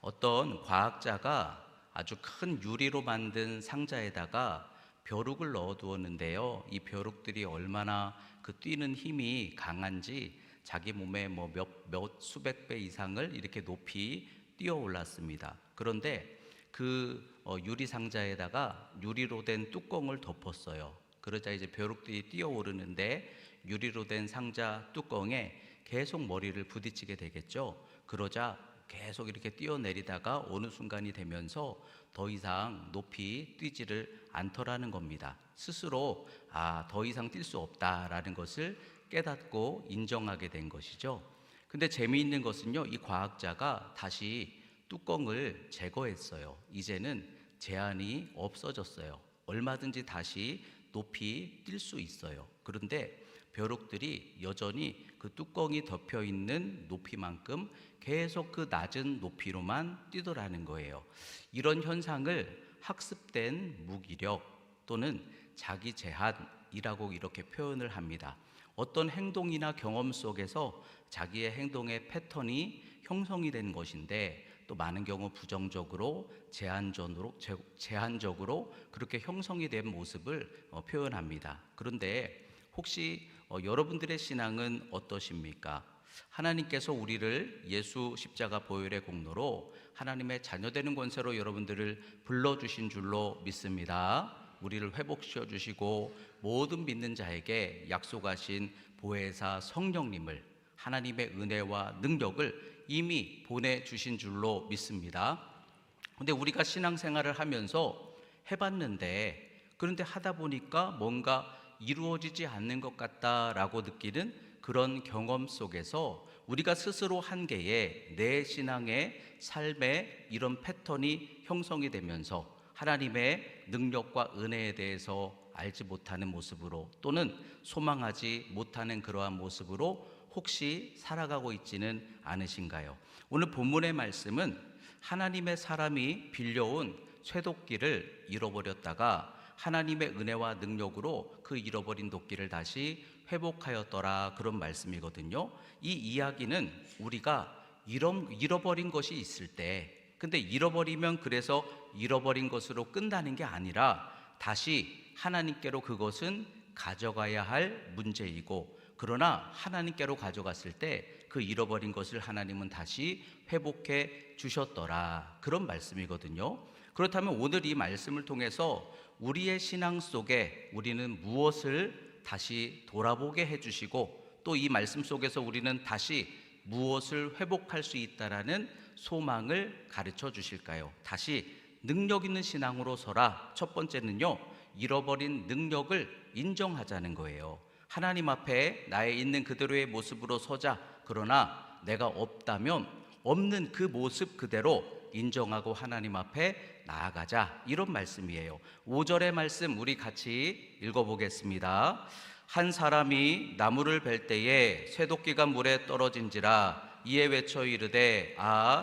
어떤 과학자가 아주 큰 유리로 만든 상자에다가 벼룩을 넣어 두었는데요. 이 벼룩들이 얼마나 그 뛰는 힘이 강한지 자기 몸에 몇 수백 배 이상을 이렇게 높이 뛰어 올랐습니다. 그런데 그 유리 상자에다가 유리로 된 뚜껑을 덮었어요. 그러자 이제 벼룩들이 뛰어 오르는데 유리로 된 상자 뚜껑에 계속 머리를 부딪히게 되겠죠. 그러자 계속 이렇게 뛰어내리다가 어느 순간이 되면서 더 이상 높이 뛰지를 않더라는 겁니다. 스스로 더 이상 뛸 수 없다라는 것을 깨닫고 인정하게 된 것이죠. 근데 재미있는 것은요, 이 과학자가 다시 뚜껑을 제거했어요. 이제는 제한이 없어졌어요. 얼마든지 다시 높이 뛸 수 있어요. 그런데 벼룩들이 여전히 그 뚜껑이 덮여 있는 높이만큼 계속 그 낮은 높이로만 뛰더라는 거예요. 이런 현상을 학습된 무기력 또는 자기 제한이라고 이렇게 표현을 합니다. 어떤 행동이나 경험 속에서 자기의 행동의 패턴이 형성이 된 것인데 또 많은 경우 부정적으로 제한적으로 그렇게 형성이 된 모습을 표현합니다. 그런데 혹시 여러분들의 신앙은 어떠십니까? 하나님께서 우리를 예수 십자가 보혈의 공로로 하나님의 자녀되는 권세로 여러분들을 불러주신 줄로 믿습니다. 우리를 회복시켜 주시고 모든 믿는 자에게 약속하신 보혜사 성령님을, 하나님의 은혜와 능력을 이미 보내주신 줄로 믿습니다. 근데 우리가 신앙생활을 하면서 해봤는데, 그런데 하다 보니까 뭔가 이루어지지 않는 것 같다라고 느끼는 그런 경험 속에서 우리가 스스로 한계에 내 신앙의 삶에 이런 패턴이 형성이 되면서 하나님의 능력과 은혜에 대해서 알지 못하는 모습으로 또는 소망하지 못하는 그러한 모습으로 혹시 살아가고 있지는 않으신가요? 오늘 본문의 말씀은 하나님의 사람이 빌려온 쇠도끼를 잃어버렸다가 하나님의 은혜와 능력으로 그 잃어버린 도끼를 다시 회복하였더라, 그런 말씀이거든요. 이 이야기는 우리가 잃어버린 것이 있을 때, 근데 잃어버리면 그래서 잃어버린 것으로 끝나는 게 아니라 다시 하나님께로 그것은 가져가야 할 문제이고, 그러나 하나님께로 가져갔을 때 그 잃어버린 것을 하나님은 다시 회복해 주셨더라, 그런 말씀이거든요. 그렇다면 오늘 이 말씀을 통해서 우리의 신앙 속에 우리는 무엇을 다시 돌아보게 해주시고 또 이 말씀 속에서 우리는 다시 무엇을 회복할 수 있다라는 소망을 가르쳐 주실까요? 다시 능력 있는 신앙으로 서라. 첫 번째는요, 잃어버린 능력을 인정하자는 거예요. 하나님 앞에 나의 있는 그대로의 모습으로 서자. 그러나 내가 없다면 없는 그 모습 그대로 인정하고 하나님 앞에 나아가자, 이런 말씀이에요. 5절의 말씀 우리 같이 읽어보겠습니다. 한 사람이 나무를 벨 때에 쇠도끼가 물에 떨어진지라 이에 외쳐 이르되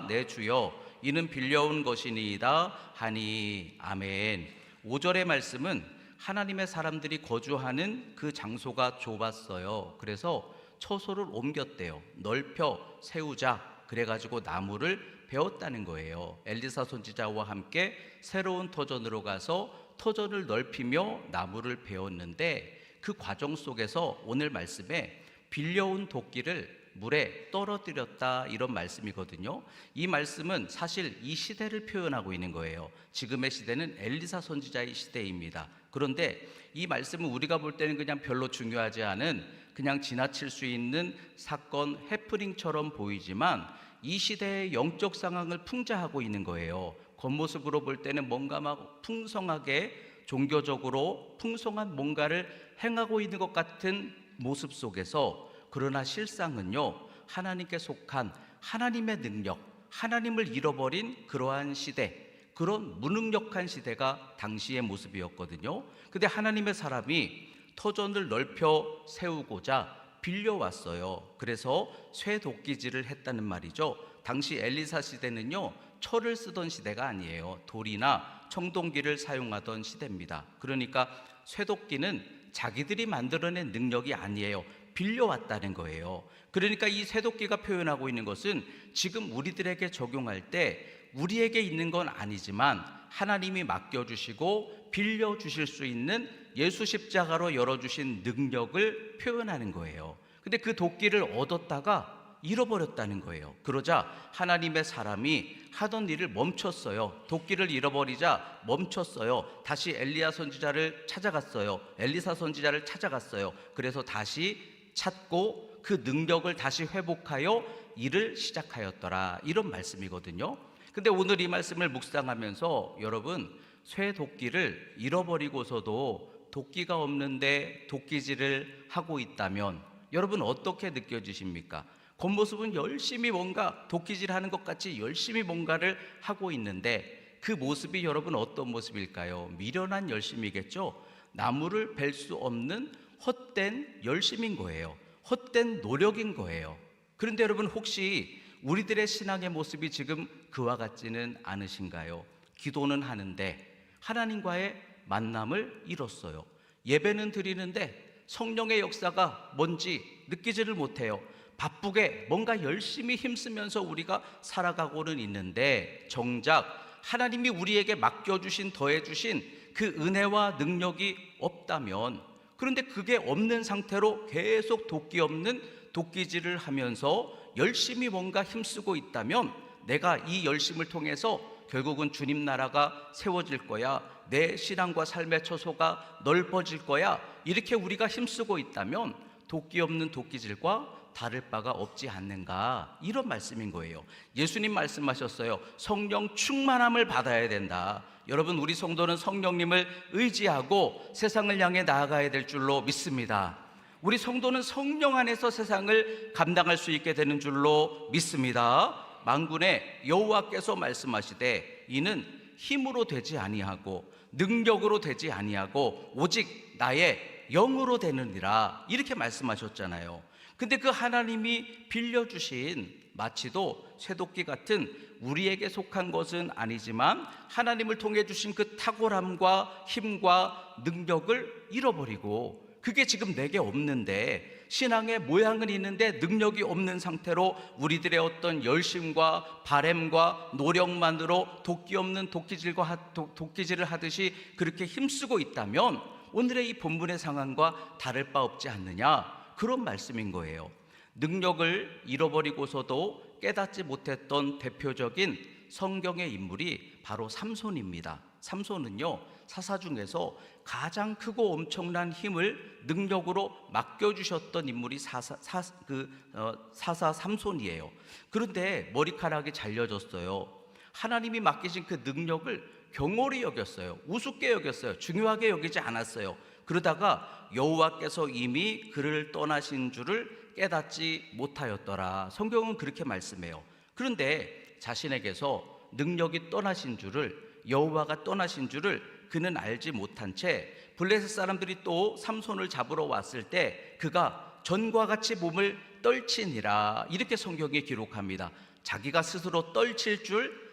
내 주여 이는 빌려온 것이니이다 하니. 아멘. 5절의 말씀은 하나님의 사람들이 거주하는 그 장소가 좁았어요. 그래서 처소를 옮겼대요. 넓혀 세우자, 그래가지고 나무를 베었다는 거예요. 엘리사 선지자와 함께 새로운 터전으로 가서 터전을 넓히며 나무를 베었는데 그 과정 속에서 오늘 말씀에 빌려온 도끼를 물에 떨어뜨렸다, 이런 말씀이거든요. 이 말씀은 사실 이 시대를 표현하고 있는 거예요. 지금의 시대는 엘리사 선지자의 시대입니다. 그런데 이 말씀은 우리가 볼 때는 그냥 별로 중요하지 않은, 그냥 지나칠 수 있는 사건 해프닝처럼 보이지만 이 시대의 영적 상황을 풍자하고 있는 거예요. 겉모습으로 볼 때는 뭔가 막 풍성하게 종교적으로 풍성한 뭔가를 행하고 있는 것 같은 모습 속에서, 그러나 실상은요, 하나님께 속한 하나님의 능력, 하나님을 잃어버린 그러한 시대, 그런 무능력한 시대가 당시의 모습이었거든요. 근데 하나님의 사람이 터전을 넓혀 세우고자 빌려왔어요. 그래서 쇠도끼질을 했다는 말이죠. 당시 엘리사 시대는요, 철을 쓰던 시대가 아니에요. 돌이나 청동기를 사용하던 시대입니다. 그러니까 쇠도끼는 자기들이 만들어낸 능력이 아니에요. 빌려왔다는 거예요. 그러니까 이 쇠도끼가 표현하고 있는 것은 지금 우리들에게 적용할 때 우리에게 있는 건 아니지만 하나님이 맡겨주시고 빌려주실 수 있는 예수 십자가로 열어주신 능력을 표현하는 거예요. 근데 그 도끼를 얻었다가 잃어버렸다는 거예요. 그러자 하나님의 사람이 하던 일을 멈췄어요. 도끼를 잃어버리자 멈췄어요. 다시 엘리야 선지자를 찾아갔어요. 엘리사 선지자를 찾아갔어요. 그래서 다시 찾고 그 능력을 다시 회복하여 일을 시작하였더라, 이런 말씀이거든요. 근데 오늘 이 말씀을 묵상하면서 여러분, 쇠 도끼를 잃어버리고서도 도끼가 없는데 도끼질을 하고 있다면 여러분 어떻게 느껴지십니까? 겉모습은 열심히 뭔가 도끼질하는 것 같이 열심히 뭔가를 하고 있는데 그 모습이 여러분 어떤 모습일까요? 미련한 열심이겠죠. 나무를 벨 수 없는 헛된 열심인 거예요. 헛된 노력인 거예요. 그런데 여러분, 혹시 우리들의 신앙의 모습이 지금 그와 같지는 않으신가요? 기도는 하는데 하나님과의 만남을 잃었어요. 예배는 드리는데 성령의 역사가 뭔지 느끼지를 못해요. 바쁘게 뭔가 열심히 힘쓰면서 우리가 살아가고는 있는데 정작 하나님이 우리에게 맡겨주신, 더해주신 그 은혜와 능력이 없다면, 그런데 그게 없는 상태로 계속 도끼 없는 도끼질을 하면서 열심히 뭔가 힘쓰고 있다면 내가 이 열심을 통해서 결국은 주님 나라가 세워질 거야, 내 신앙과 삶의 처소가 넓어질 거야, 이렇게 우리가 힘쓰고 있다면 도끼 없는 도끼질과 다를 바가 없지 않는가, 이런 말씀인 거예요. 예수님 말씀하셨어요. 성령 충만함을 받아야 된다. 여러분, 우리 성도는 성령님을 의지하고 세상을 향해 나아가야 될 줄로 믿습니다. 우리 성도는 성령 안에서 세상을 감당할 수 있게 되는 줄로 믿습니다. 만군의 여호와께서 말씀하시되 이는 힘으로 되지 아니하고 능력으로 되지 아니하고 오직 나의 영으로 되느니라, 이렇게 말씀하셨잖아요. 근데 그 하나님이 빌려주신 마치도 쇠도끼 같은 우리에게 속한 것은 아니지만 하나님을 통해 주신 그 탁월함과 힘과 능력을 잃어버리고, 그게 지금 내게 없는데, 신앙의 모양은 있는데 능력이 없는 상태로 우리들의 어떤 열심과 바램과 노력만으로 도끼 없는 도끼질을 하듯이 그렇게 힘쓰고 있다면 오늘의 이 본문의 상황과 다를 바 없지 않느냐, 그런 말씀인 거예요. 능력을 잃어버리고서도 깨닫지 못했던 대표적인 성경의 인물이 바로 삼손입니다. 삼손은요, 사사 중에서 가장 크고 엄청난 힘을 능력으로 맡겨주셨던 인물이 사사 삼손이에요. 그런데 머리카락이 잘려졌어요. 하나님이 맡기신 그 능력을 경홀히 여겼어요. 우습게 여겼어요. 중요하게 여기지 않았어요. 그러다가 여호와께서 이미 그를 떠나신 줄을 깨닫지 못하였더라, 성경은 그렇게 말씀해요. 그런데 자신에게서 능력이 떠나신 줄을, 여호와가 떠나신 줄을 그는 알지 못한 채 블레셋 사람들이 또 삼손을 잡으러 왔을 때 그가 전과 같이 몸을 떨치니라, 이렇게 성경이 기록합니다. 자기가 스스로 떨칠 줄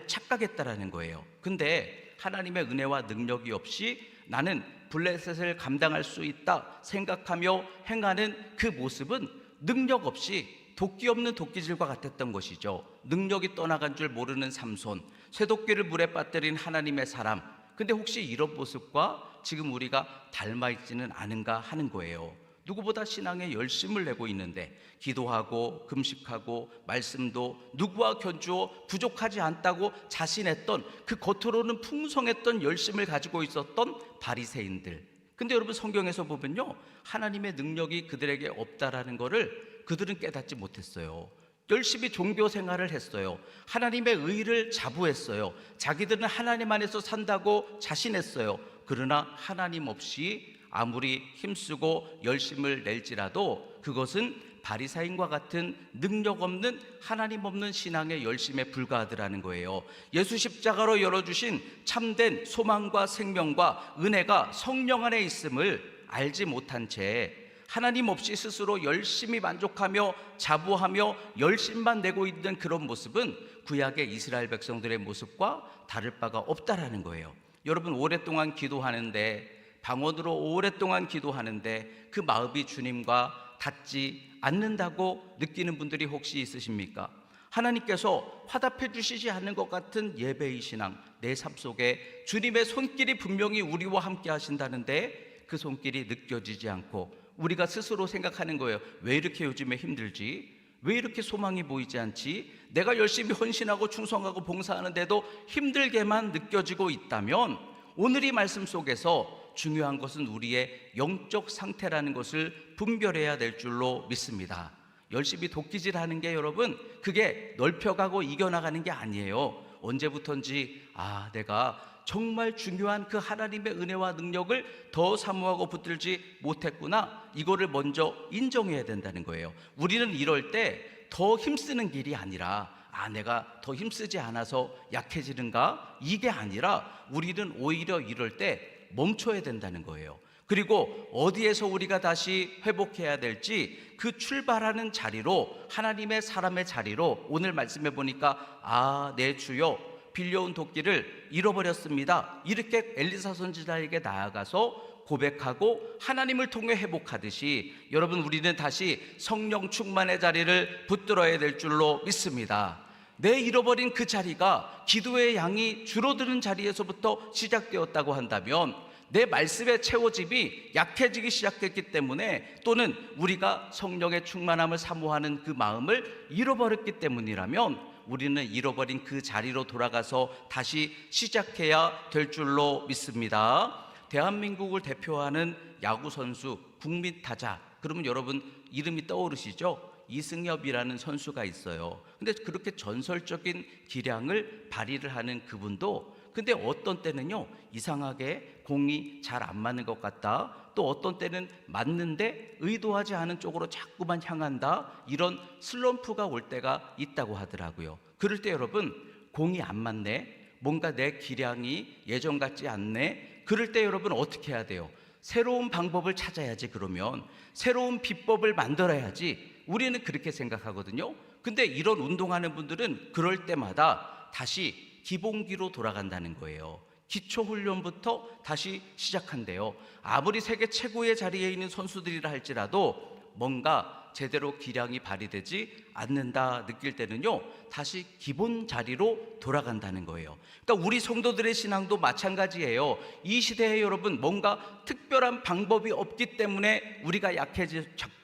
착각했다라는 거예요. 근데 하나님의 은혜와 능력이 없이 나는 블레셋을 감당할 수 있다 생각하며 행하는 그 모습은 능력 없이 도끼 없는 도끼질과 같았던 것이죠. 능력이 떠나간 줄 모르는 삼손, 쇠도끼를 물에 빠뜨린 하나님의 사람. 근데 혹시 이런 모습과 지금 우리가 닮아있지는 않은가 하는 거예요. 누구보다 신앙에 열심을 내고 있는데 기도하고 금식하고 말씀도 누구와 견주어 부족하지 않다고 자신했던, 그 겉으로는 풍성했던 열심을 가지고 있었던 바리새인들. 근데 여러분, 성경에서 보면요, 하나님의 능력이 그들에게 없다라는 것을 그들은 깨닫지 못했어요. 열심히 종교 생활을 했어요. 하나님의 의를 자부했어요. 자기들은 하나님 안에서 산다고 자신했어요. 그러나 하나님 없이 아무리 힘쓰고 열심을 낼지라도 그것은 바리새인과 같은 능력 없는, 하나님 없는 신앙의 열심에 불과하더라는 거예요. 예수 십자가로 열어주신 참된 소망과 생명과 은혜가 성령 안에 있음을 알지 못한 채 하나님 없이 스스로 열심히 만족하며 자부하며 열심만 내고 있는 그런 모습은 구약의 이스라엘 백성들의 모습과 다를 바가 없다라는 거예요. 여러분, 오랫동안 기도하는데, 방언으로 오랫동안 기도하는데 그 마음이 주님과 닿지 않는다고 느끼는 분들이 혹시 있으십니까? 하나님께서 화답해 주시지 않는 것 같은 예배의 신앙, 내 삶 속에 주님의 손길이 분명히 우리와 함께 하신다는데 그 손길이 느껴지지 않고 우리가 스스로 생각하는 거예요. 왜 이렇게 요즘에 힘들지? 왜 이렇게 소망이 보이지 않지? 내가 열심히 헌신하고 충성하고 봉사하는데도 힘들게만 느껴지고 있다면 오늘 이 말씀 속에서 중요한 것은 우리의 영적 상태라는 것을 분별해야 될 줄로 믿습니다. 열심히 도끼질하는 게 여러분, 그게 넓혀가고 이겨나가는 게 아니에요. 언제부턴지 내가 정말 중요한 그 하나님의 은혜와 능력을 더 사모하고 붙들지 못했구나, 이거를 먼저 인정해야 된다는 거예요. 우리는 이럴 때 더 힘쓰는 길이 아니라 내가 더 힘쓰지 않아서 약해지는가, 이게 아니라 우리는 오히려 이럴 때 멈춰야 된다는 거예요. 그리고 어디에서 우리가 다시 회복해야 될지 그 출발하는 자리로, 하나님의 사람의 자리로, 오늘 말씀해 보니까 내 주여 빌려온 도끼를 잃어버렸습니다, 이렇게 엘리사 선지자에게 나아가서 고백하고 하나님을 통해 회복하듯이 여러분, 우리는 다시 성령 충만의 자리를 붙들어야 될 줄로 믿습니다. 내 잃어버린 그 자리가 기도의 양이 줄어드는 자리에서부터 시작되었다고 한다면 내 말씀의 채워짐이 약해지기 시작했기 때문에, 또는 우리가 성령의 충만함을 사모하는 그 마음을 잃어버렸기 때문이라면 우리는 잃어버린 그 자리로 돌아가서 다시 시작해야 될 줄로 믿습니다. 대한민국을 대표하는 야구선수, 국민타자, 그러면 여러분 이름이 떠오르시죠? 이승엽이라는 선수가 있어요. 근데 그렇게 전설적인 기량을 발휘를 하는 그분도, 근데 어떤 때는요 이상하게 공이 잘 안 맞는 것 같다, 또 어떤 때는 맞는데 의도하지 않은 쪽으로 자꾸만 향한다, 이런 슬럼프가 올 때가 있다고 하더라고요. 그럴 때 여러분, 공이 안 맞네, 뭔가 내 기량이 예전 같지 않네, 그럴 때 여러분 어떻게 해야 돼요? 새로운 방법을 찾아야지. 그러면 새로운 비법을 만들어야지. 우리는 그렇게 생각하거든요. 근데 이런 운동하는 분들은 그럴 때마다 다시 기본기로 돌아간다는 거예요. 기초훈련부터 다시 시작한대요. 아무리 세계 최고의 자리에 있는 선수들이라 할지라도 뭔가 제대로 기량이 발휘되지 않는다 느낄 때는요 다시 기본 자리로 돌아간다는 거예요. 그러니까 우리 성도들의 신앙도 마찬가지예요. 이 시대에 여러분, 뭔가 특별한 방법이 없기 때문에 우리가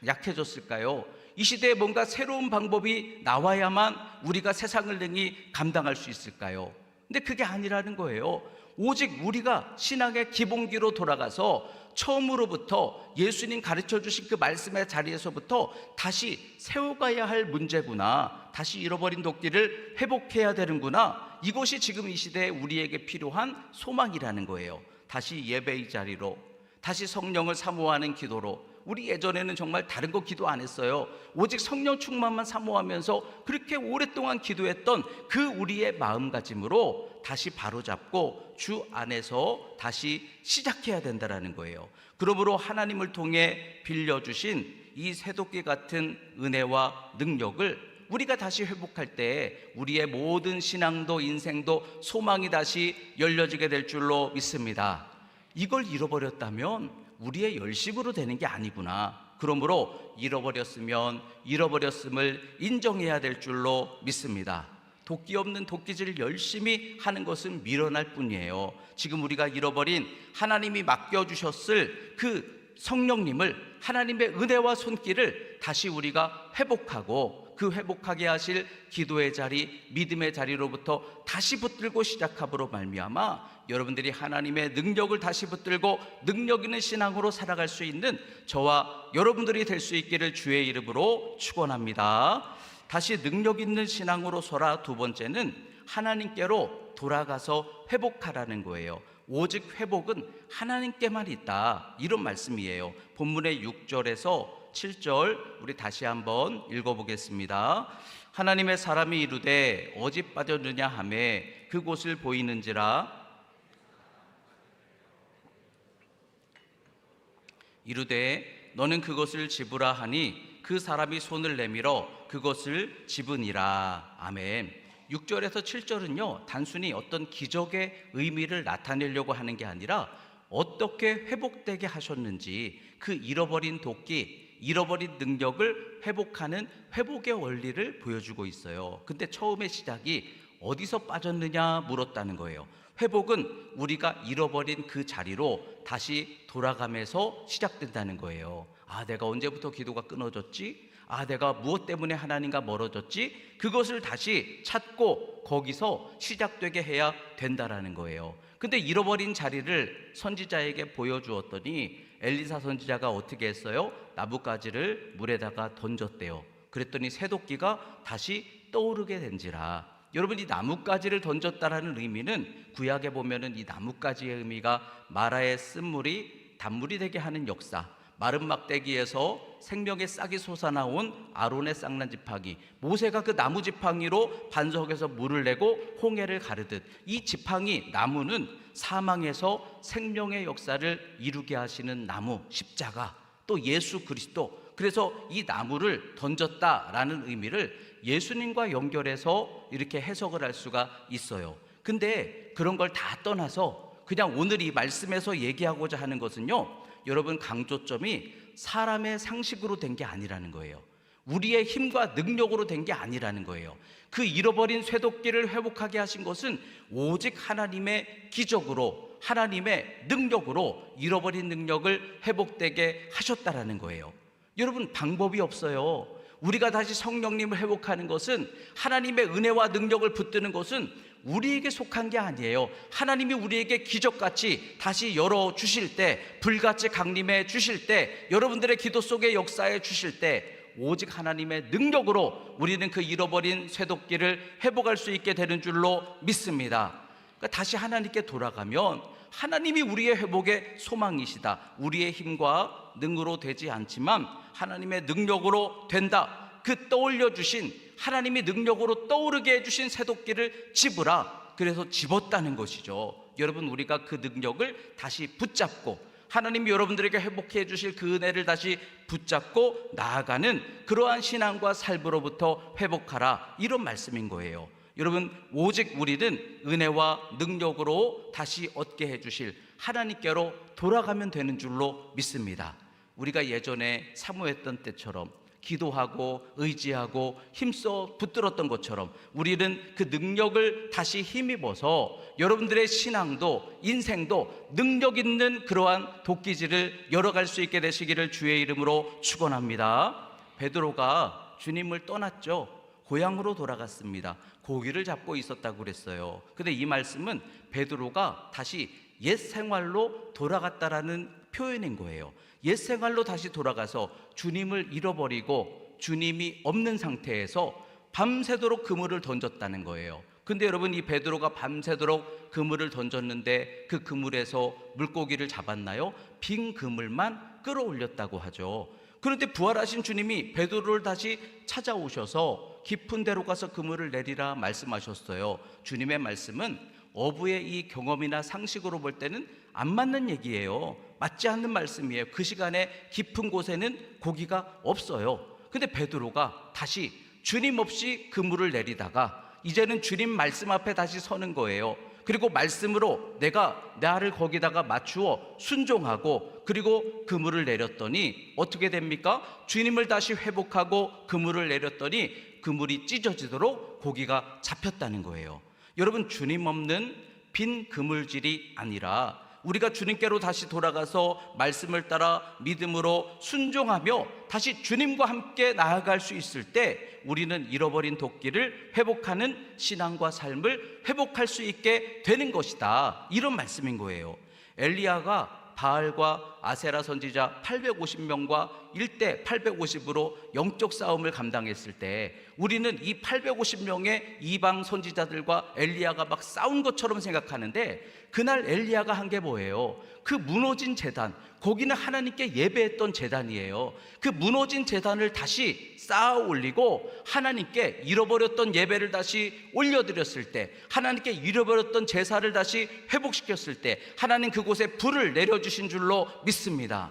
약해졌을까요? 이 시대에 뭔가 새로운 방법이 나와야만 우리가 세상을 능히 감당할 수 있을까요? 근데 그게 아니라는 거예요. 오직 우리가 신앙의 기본기로 돌아가서 처음으로부터 예수님 가르쳐 주신 그 말씀의 자리에서부터 다시 세워가야 할 문제구나, 다시 잃어버린 도끼를 회복해야 되는구나, 이것이 지금 이 시대에 우리에게 필요한 소망이라는 거예요. 다시 예배의 자리로, 다시 성령을 사모하는 기도로. 우리 예전에는 정말 다른 거 기도 안 했어요. 오직 성령 충만만 사모하면서 그렇게 오랫동안 기도했던 그 우리의 마음가짐으로 다시 바로잡고 주 안에서 다시 시작해야 된다는 거예요. 그러므로 하나님을 통해 빌려주신 이 새도끼 같은 은혜와 능력을 우리가 다시 회복할 때 우리의 모든 신앙도 인생도 소망이 다시 열려지게 될 줄로 믿습니다. 이걸 잃어버렸다면 우리의 열심으로 되는 게 아니구나. 그러므로 잃어버렸음을 인정해야 될 줄로 믿습니다. 도끼 없는 도끼질을 열심히 하는 것은 미련할 뿐이에요. 지금 우리가 잃어버린, 하나님이 맡겨주셨을 그 성령님을, 하나님의 은혜와 손길을 다시 우리가 회복하고, 그 회복하게 하실 기도의 자리, 믿음의 자리로부터 다시 붙들고 시작함으로 말미암아 여러분들이 하나님의 능력을 다시 붙들고 능력 있는 신앙으로 살아갈 수 있는 저와 여러분들이 될 수 있기를 주의 이름으로 축원합니다. 다시 능력 있는 신앙으로 서라. 두 번째는 하나님께로 돌아가서 회복하라는 거예요. 오직 회복은 하나님께만 있다, 이런 말씀이에요. 본문의 6절에서 7절 우리 다시 한번 읽어보겠습니다. 하나님의 사람이 이르되 어디 빠졌느냐 하매 그곳을 보이는지라. 이르되 너는 그것을 집으라 하니 그 사람이 손을 내밀어 그것을 집으니라. 아멘. 6절에서 7절은요 단순히 어떤 기적의 의미를 나타내려고 하는 게 아니라 어떻게 회복되게 하셨는지, 그 잃어버린 도끼, 잃어버린 능력을 회복하는 회복의 원리를 보여주고 있어요. 근데 처음에 시작이 어디서 빠졌느냐 물었다는 거예요. 회복은 우리가 잃어버린 그 자리로 다시 돌아가면서 시작된다는 거예요. 아, 내가 언제부터 기도가 끊어졌지? 아, 내가 무엇 때문에 하나님과 멀어졌지? 그것을 다시 찾고 거기서 시작되게 해야 된다라는 거예요. 근데 잃어버린 자리를 선지자에게 보여주었더니 엘리사 선지자가 어떻게 했어요? 나뭇가지를 물에다가 던졌대요. 그랬더니 새도끼가 다시 떠오르게 된지라. 여러분, 이 나뭇가지를 던졌다라는 의미는 구약에 보면은 이 나뭇가지의 의미가 마라의 쓴물이 단물이 되게 하는 역사, 마른 막대기에서 생명의 싹이 솟아나온 아론의 쌍난 지팡이, 모세가 그 나무 지팡이로 반석에서 물을 내고 홍해를 가르듯 이 지팡이, 나무는 사망에서 생명의 역사를 이루게 하시는 나무, 십자가, 또 예수 그리스도. 그래서 이 나무를 던졌다라는 의미를 예수님과 연결해서 이렇게 해석을 할 수가 있어요. 근데 그런 걸 다 떠나서 그냥 오늘 이 말씀에서 얘기하고자 하는 것은요, 여러분, 강조점이 사람의 상식으로 된 게 아니라는 거예요. 우리의 힘과 능력으로 된 게 아니라는 거예요. 그 잃어버린 쇠도끼를 회복하게 하신 것은 오직 하나님의 기적으로, 하나님의 능력으로 잃어버린 능력을 회복되게 하셨다라는 거예요. 여러분, 방법이 없어요. 우리가 다시 성령님을 회복하는 것은, 하나님의 은혜와 능력을 붙드는 것은 우리에게 속한 게 아니에요. 하나님이 우리에게 기적같이 다시 열어주실 때, 불같이 강림해 주실 때, 여러분들의 기도 속에 역사해 주실 때 오직 하나님의 능력으로 우리는 그 잃어버린 쇠도끼를 회복할 수 있게 되는 줄로 믿습니다. 그러니까 다시 하나님께 돌아가면 하나님이 우리의 회복의 소망이시다. 우리의 힘과 능으로 되지 않지만 하나님의 능력으로 된다. 그 떠올려 주신, 하나님이 능력으로 떠오르게 해주신 쇠도끼를 집으라. 그래서 집었다는 것이죠. 여러분, 우리가 그 능력을 다시 붙잡고 하나님이 여러분들에게 회복해 주실 그 은혜를 다시 붙잡고 나아가는 그러한 신앙과 삶으로부터 회복하라, 이런 말씀인 거예요. 여러분, 오직 우리는 은혜와 능력으로 다시 얻게 해주실 하나님께로 돌아가면 되는 줄로 믿습니다. 우리가 예전에 사모했던 때처럼 기도하고 의지하고 힘써 붙들었던 것처럼 우리는 그 능력을 다시 힘입어서 여러분들의 신앙도 인생도 능력 있는 그러한 도끼질을 열어갈 수 있게 되시기를 주의 이름으로 축원합니다. 베드로가 주님을 떠났죠. 고향으로 돌아갔습니다. 고기를 잡고 있었다고 그랬어요. 근데 이 말씀은 베드로가 다시 옛 생활로 돌아갔다라는 표현인 거예요. 옛 생활로 다시 돌아가서 주님을 잃어버리고 주님이 없는 상태에서 밤새도록 그물을 던졌다는 거예요. 근데 여러분, 이 베드로가 밤새도록 그물을 던졌는데 그 그물에서 물고기를 잡았나요? 빈 그물만 끌어올렸다고 하죠. 그런데 부활하신 주님이 베드로를 다시 찾아오셔서 깊은 데로 가서 그물을 내리라 말씀하셨어요. 주님의 말씀은 어부의 이 경험이나 상식으로 볼 때는 안 맞는 얘기예요. 맞지 않는 말씀이에요. 그 시간에 깊은 곳에는 고기가 없어요. 근데 베드로가 다시 주님 없이 그물을 내리다가 이제는 주님 말씀 앞에 다시 서는 거예요. 그리고 말씀으로 내가 나를 거기다가 맞추어 순종하고 그리고 그물을 내렸더니 어떻게 됩니까? 주님을 다시 회복하고 그물을 내렸더니 그물이 찢어지도록 고기가 잡혔다는 거예요. 여러분, 주님 없는 빈 그물질이 아니라 우리가 주님께로 다시 돌아가서 말씀을 따라 믿음으로 순종하며 다시 주님과 함께 나아갈 수 있을 때 우리는 잃어버린 도끼를 회복하는 신앙과 삶을 회복할 수 있게 되는 것이다, 이런 말씀인 거예요. 엘리야가 바알과 아세라 선지자 850명과 1대 850으로 영적 싸움을 감당했을 때 우리는 이 850명의 이방 선지자들과 엘리야가 막 싸운 것처럼 생각하는데, 그날 엘리야가 한 게 뭐예요? 그 무너진 제단, 거기는 하나님께 예배했던 제단이에요. 그 무너진 제단을 다시 쌓아 올리고 하나님께 잃어버렸던 예배를 다시 올려드렸을 때, 하나님께 잃어버렸던 제사를 다시 회복시켰을 때 하나님 그곳에 불을 내려주신 줄로 믿습니다.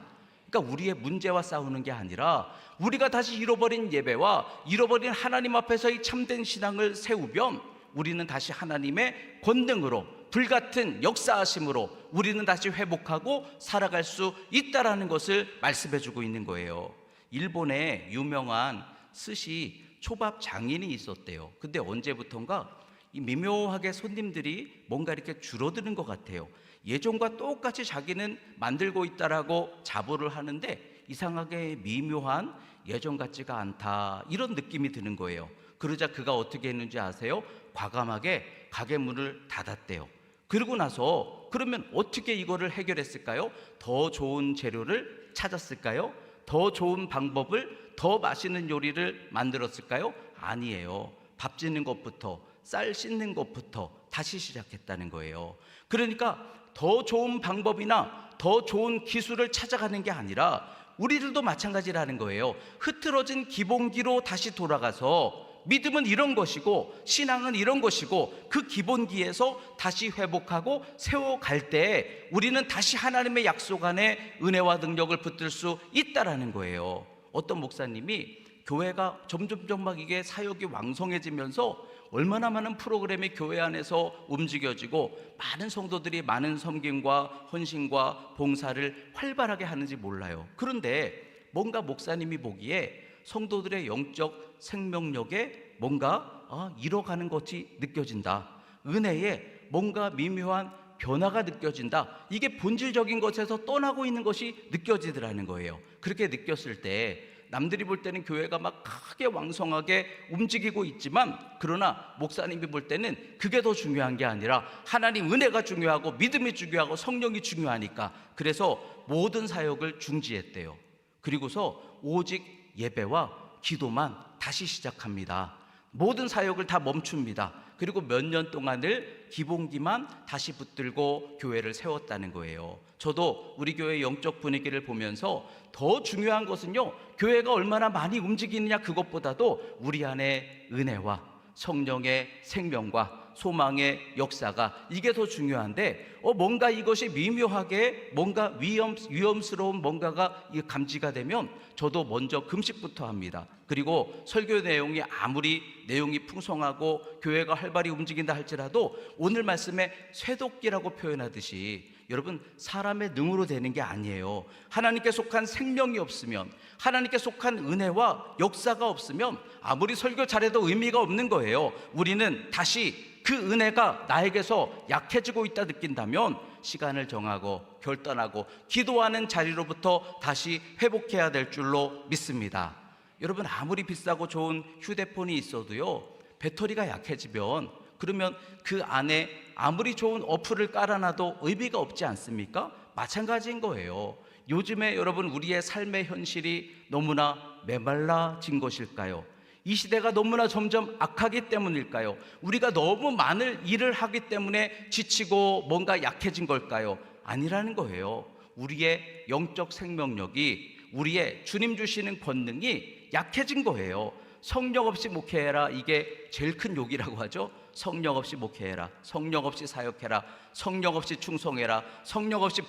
그러니까 우리의 문제와 싸우는 게 아니라 우리가 다시 잃어버린 예배와 잃어버린 하나님 앞에서의 참된 신앙을 세우면 우리는 다시 하나님의 권능으로, 불같은 역사하심으로 우리는 다시 회복하고 살아갈 수 있다라는 것을 말씀해 주고 있는 거예요. 일본에 유명한 스시 초밥 장인이 있었대요. 근데 언제부턴가 이 미묘하게 손님들이 뭔가 이렇게 줄어드는 것 같아요. 예전과 똑같이 자기는 만들고 있다라고 자부를 하는데 이상하게 미묘한 예전 같지가 않다, 이런 느낌이 드는 거예요. 그러자 그가 어떻게 했는지 아세요? 과감하게 가게 문을 닫았대요. 그러고 나서 그러면 어떻게 이거를 해결했을까요? 더 좋은 재료를 찾았을까요? 더 좋은 방법을, 더 맛있는 요리를 만들었을까요? 아니에요. 밥 짓는 것부터, 쌀 씻는 것부터 다시 시작했다는 거예요. 그러니까 더 좋은 방법이나 더 좋은 기술을 찾아가는 게 아니라 우리들도 마찬가지라는 거예요. 흐트러진 기본기로 다시 돌아가서 믿음은 이런 것이고 신앙은 이런 것이고 그 기본기에서 다시 회복하고 세워갈 때 우리는 다시 하나님의 약속 안에 은혜와 능력을 붙들 수 있다라는 거예요. 어떤 목사님이 교회가 점점점 막 이게 사역이 왕성해지면서 얼마나 많은 프로그램이 교회 안에서 움직여지고 많은 성도들이 많은 섬김과 헌신과 봉사를 활발하게 하는지 몰라요. 그런데 뭔가 목사님이 보기에 성도들의 영적 생명력에 뭔가 잃어가는 것이 느껴진다. 은혜에 뭔가 미묘한 변화가 느껴진다. 이게 본질적인 것에서 떠나고 있는 것이 느껴지더라는 거예요. 그렇게 느꼈을 때 남들이 볼 때는 교회가 막 크게 왕성하게 움직이고 있지만, 그러나 목사님이 볼 때는 그게 더 중요한 게 아니라 하나님 은혜가 중요하고 믿음이 중요하고 성령이 중요하니까 그래서 모든 사역을 중지했대요. 그리고서 오직 예배와 기도만 다시 시작합니다. 모든 사역을 다 멈춥니다. 그리고 몇 년 동안을 기본기만 다시 붙들고 교회를 세웠다는 거예요. 저도 우리 교회의 영적 분위기를 보면서 더 중요한 것은요, 교회가 얼마나 많이 움직이느냐 그것보다도 우리 안에 은혜와 성령의 생명과 소망의 역사가, 이게 더 중요한데 뭔가 이것이 미묘하게 뭔가 위험스러운 뭔가가 감지가 되면 저도 먼저 금식부터 합니다. 그리고 설교 내용이 아무리 내용이 풍성하고 교회가 활발히 움직인다 할지라도 오늘 말씀에 쇠도끼라고 표현하듯이 여러분, 사람의 능으로 되는 게 아니에요. 하나님께 속한 생명이 없으면, 하나님께 속한 은혜와 역사가 없으면 아무리 설교 잘해도 의미가 없는 거예요. 우리는 다시 그 은혜가 나에게서 약해지고 있다 느낀다면 시간을 정하고 결단하고 기도하는 자리로부터 다시 회복해야 될 줄로 믿습니다. 여러분, 아무리 비싸고 좋은 휴대폰이 있어도요, 배터리가 약해지면 그러면 그 안에 아무리 좋은 어플을 깔아놔도 의미가 없지 않습니까? 마찬가지인 거예요. 요즘에 여러분, 우리의 삶의 현실이 너무나 메말라진 것일까요? 이 시대가 너무나 점점 악하기 때문일까요? 우리가 너무 많은 일을 하기 때문에 지치고 뭔가 약해진 걸까요? 아니라는 거예요. 우리의 영적 생명력이, 우리의 주님 주시는 권능이 약해진 거예요. 성령 없이 목회해라, 이게 제일 큰 욕이라고 하죠. 성령 없이 목회해라, 성령 없이 사역해라, 성령 없이 충성해라, 성령 없이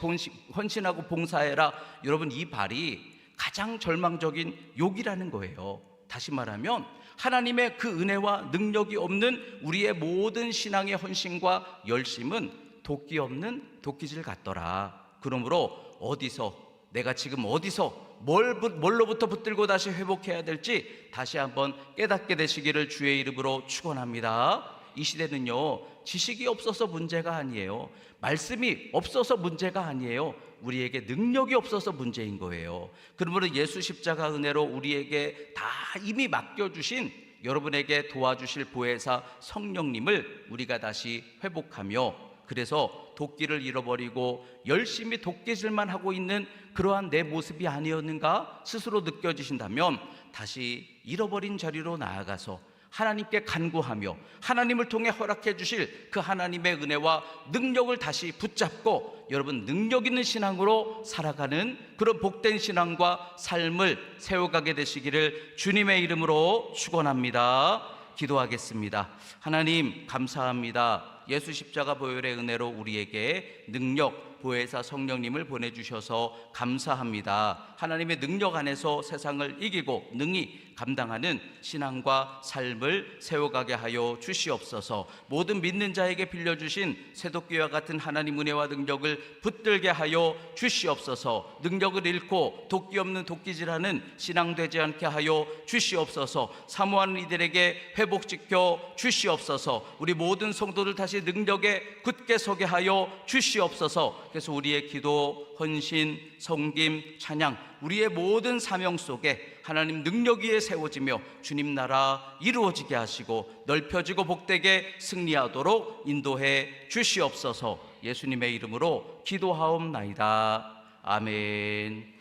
헌신하고 봉사해라. 여러분, 이 발이 가장 절망적인 욕이라는 거예요. 다시 말하면 하나님의 그 은혜와 능력이 없는 우리의 모든 신앙의 헌신과 열심은 도끼 없는 도끼질 같더라. 그러므로 내가 지금 어디서 뭘로부터 붙들고 다시 회복해야 될지 다시 한번 깨닫게 되시기를 주의 이름으로 축원합니다. 이 시대는요, 지식이 없어서 문제가 아니에요. 말씀이 없어서 문제가 아니에요. 우리에게 능력이 없어서 문제인 거예요. 그러므로 예수 십자가 은혜로 우리에게 다 이미 맡겨주신, 여러분에게 도와주실 보혜사 성령님을 우리가 다시 회복하며, 그래서 도끼를 잃어버리고 열심히 도끼질만 하고 있는 그러한 내 모습이 아니었는가 스스로 느껴지신다면 다시 잃어버린 자리로 나아가서 하나님께 간구하며 하나님을 통해 허락해 주실 그 하나님의 은혜와 능력을 다시 붙잡고 여러분, 능력 있는 신앙으로 살아가는 그런 복된 신앙과 삶을 세워가게 되시기를 주님의 이름으로 축원합니다. 기도하겠습니다. 하나님, 감사합니다. 예수 십자가 보혈의 은혜로 우리에게 능력, 보혜사 성령님을 보내주셔서 감사합니다. 하나님의 능력 안에서 세상을 이기고 능히 감당하는 신앙과 삶을 세워가게 하여 주시옵소서. 모든 믿는 자에게 빌려주신 새도끼와 같은 하나님 은혜와 능력을 붙들게 하여 주시옵소서. 능력을 잃고 도끼 없는 도끼질하는 신앙 되지 않게 하여 주시옵소서. 사모하는 이들에게 회복시켜 주시옵소서. 우리 모든 성도들 다시 능력에 굳게 서게 하여 주시옵소서. 그래서 우리의 기도, 헌신, 섬김, 찬양, 우리의 모든 사명 속에 하나님 능력 위에 세워지며 주님 나라 이루어지게 하시고 넓혀지고 복되게 승리하도록 인도해 주시옵소서. 예수님의 이름으로 기도하옵나이다. 아멘.